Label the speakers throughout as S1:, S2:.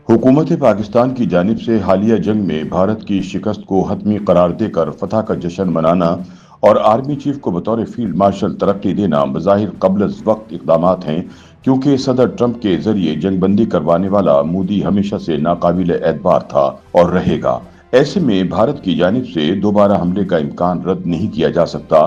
S1: हुकूमत पाकिस्तान की जानिब से हालिया जंग में भारत की शिकस्त को हतमी करार देकर फतह का जश्न मनाना और आर्मी चीफ को बतौर फील्ड मार्शल तरक्की देना बज़ाहिर क़ब्ल वक्त इक़दामात हैं, क्योंकि सदर ट्रंप के जरिए जंगबंदी करवाने वाला मोदी हमेशा से नाकाबिल एतबार था और रहेगा। ऐसे में भारत की जानिब से दोबारा हमले का इम्कान रद्द नहीं किया जा सकता।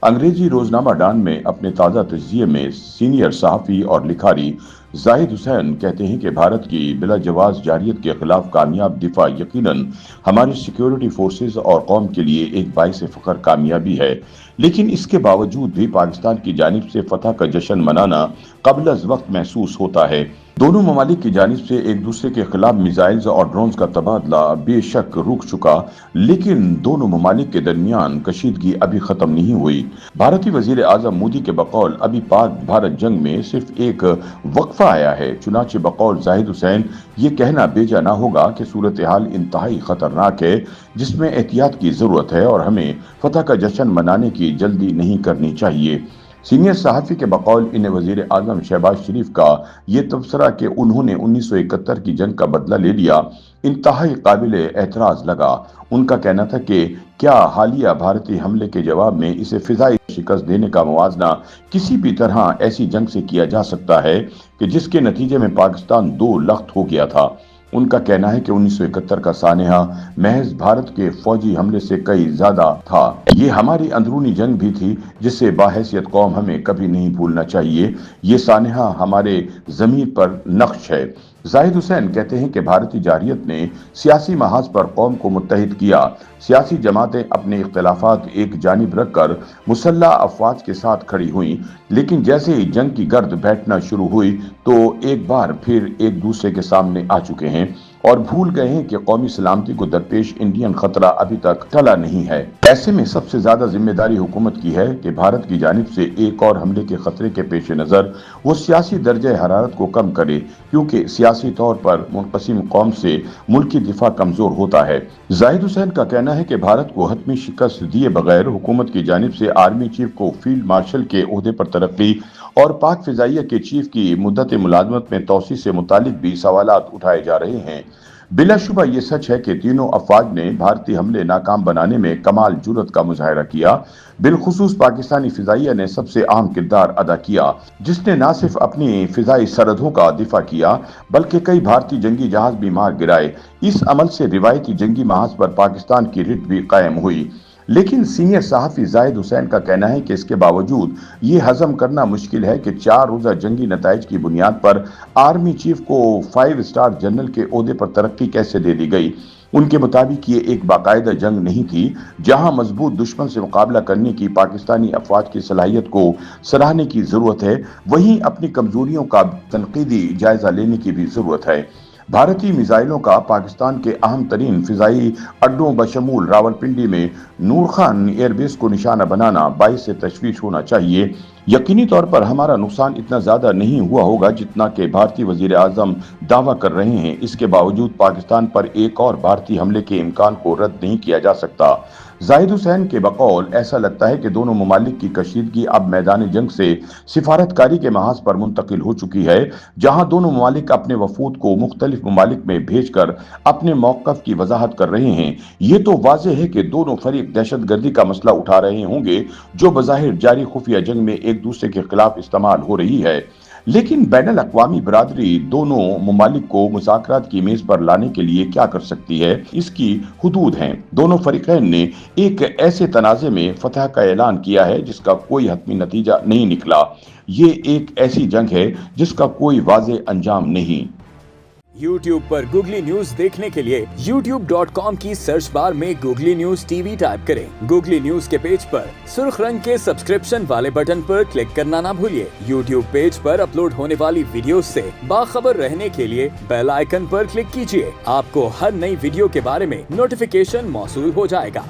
S1: अंग्रेजी रोजनामा डॉन में अपने ताज़ा तज्जिये में सीनियर सहाफ़ी और लिखारी जाहिद हुसैन कहते हैं कि भारत की बिला जवाज जारियत के खिलाफ कामयाब दिफा यकीनन हमारी सिक्योरिटी फोर्सेस और कौम के लिए एक बाइस फ़ख्र कामयाबी है, लेकिन इसके बावजूद भी पाकिस्तान की जानिब से फतह का जश्न मनाना क़ब्ल अज़ वक्त महसूस होता है। दोनों ममालिक की जानिब से एक दूसरे के खिलाफ मिसाइल्स और ड्रोन्स का तबादला बेशक रुक चुका, लेकिन दोनों ममालिक के दरमियान कशीदगी अभी खत्म नहीं हुई। भारतीय वजीर आजम मोदी के बकौल अभी पाक भारत जंग में सिर्फ एक वक्फा आया है। चुनाचे बकौल जाहिद हुसैन ये कहना बेजा ना होगा कि सूरत हाल इंतहाई खतरनाक है, जिसमें एहतियात की जरूरत है और हमें फतह का जश्न मनाने की जल्दी नहीं करनी चाहिए। सीनियर सहाफ़ी के बकौल इन्हें वजीर आजम शहबाज शरीफ का ये तबसरा कि उन्होंने 1971 की जंग का बदला ले लिया इंतहाई काबिल एतराज़ लगा। उनका कहना था कि क्या हालिया भारतीय हमले के जवाब में इसे फिजाई शिकस्त देने का मुवाजना किसी भी तरह ऐसी जंग से किया जा सकता है कि जिसके नतीजे में पाकिस्तान दो लख्त हो गया था। उनका कहना है कि 1971 का सानेहा महज भारत के फौजी हमले से कई ज्यादा था। ये हमारी अंदरूनी जंग भी थी, जिससे बाहैसियत कौम हमें कभी नहीं भूलना चाहिए। ये सानेहा हमारे जमीन पर नक्श है। जाहिद हुसैन कहते हैं कि भारतीय जारियत ने सियासी महाज पर कौम को मुत्तहिद किया। सियासी जमातें अपने इख्तलाफात एक जानिब रखकर मुसल्ला अफवाज के साथ खड़ी हुई, लेकिन जैसे ही जंग की गर्द बैठना शुरू हुई तो एक बार फिर एक दूसरे के सामने आ चुके हैं और भूल गए हैं कि कौमी सलामती को दरपेश इंडियन खतरा अभी तक टला नहीं है। ऐसे में सबसे ज्यादा जिम्मेदारी हुकूमत की है कि भारत की जानिब से एक और हमले के खतरे के पेश नजर वो सियासी दर्जे हरारत को कम करे, क्योंकि सियासी तौर पर मुनक़सिम कौम से मुल्की दिफा कमजोर होता है। जाहिद हुसैन का कहना है कि भारत को हतमी शिकस्त दिए बगैर हुकूमत की जानिब से आर्मी चीफ को फील्ड मार्शल के ओहदे पर तरक्की और पाक फिजाइया के चीफ की मुद्दत मुलाजमत में तोसी से मुतालिक भी सवालात उठाए जा रहे हैं। बिलाशुबा ये सच है कि तीनों अफवाज ने भारतीय हमले नाकाम बनाने में कमाल जुर्रत का मुजाहरा किया। बिलखुसूस पाकिस्तानी फिजाइया ने सबसे अहम किरदार अदा किया, जिसने न सिर्फ अपनी फिजाई सरहदों का दिफा किया बल्कि कई भारतीय जंगी जहाज भी मार गिराए। इस अमल से रिवायती जंगी महाज पर पाकिस्तान की रिट भी कायम हुई। लेकिन सीनियर सहाफ़ी जाहिद हुसैन का कहना है कि इसके बावजूद ये हजम करना मुश्किल है कि 4 रोज़ा जंगी नताइज की बुनियाद पर आर्मी चीफ को 5 स्टार जनरल के ओहदे पर तरक्की कैसे दे दी गई। उनके मुताबिक ये एक बाकायदा जंग नहीं थी, जहां मजबूत दुश्मन से मुकाबला करने की पाकिस्तानी अफवाज की सलाहियत को सराहने की जरूरत है, वहीं अपनी कमजोरियों का तनकीदी जायजा लेने की भी जरूरत है। भारतीय मिसाइलों का पाकिस्तान के अहम तरीन फिजाई अड्डों बशमूल रावलपिंडी में नूर खान एयरबेस को निशाना बनाना बाइस से तशवीश होना चाहिए। यकीनी तौर पर हमारा नुकसान इतना ज्यादा नहीं हुआ होगा जितना कि भारतीय वजीर आजम दावा कर रहे हैं। इसके बावजूद पाकिस्तान पर एक और भारतीय हमले के इम्कान को रद्द नहीं किया जा सकता। जाहिद हुसैन के बकौल ऐसा लगता है कि दोनों ममालिक की कशीदगी अब मैदान जंग से सिफारतकारी के महाज पर मुंतकिल हो चुकी है, जहां दोनों ममालिक अपने वफूद को मुख्तलिफ ममालिक में भेजकर अपने मौक़िफ़ की वजाहत कर रहे हैं। ये तो वाज़ेह है कि दोनों फरीक दहशतगर्दी का मसला उठा रहे होंगे, जो बज़ाहिर जारी खुफिया जंग में एक दूसरे के खिलाफ इस्तेमाल हो रही है। लेकिन बैनुल अक़वामी बरादरी दोनों ममालिक को मुज़ाकरात की मेज पर लाने के लिए क्या कर सकती है, इसकी हुदूद हैं। दोनों फरीक़ैन ने एक ऐसे तनाज़े में फतह का ऐलान किया है जिसका कोई हतमी नतीजा नहीं निकला। ये एक ऐसी जंग है जिसका कोई वाज़ेह अंजाम नहीं।
S2: YouTube पर गूगली न्यूज देखने के लिए youtube.com की सर्च बार में गूगली न्यूज टीवी टाइप करें। गूगली न्यूज के पेज पर सुर्ख रंग के सब्सक्रिप्शन वाले बटन पर क्लिक करना ना भूलिए। YouTube पेज पर अपलोड होने वाली वीडियोस से बाखबर रहने के लिए बेल आइकन पर क्लिक कीजिए। आपको हर नई वीडियो के बारे में नोटिफिकेशन मौसूल हो जाएगा।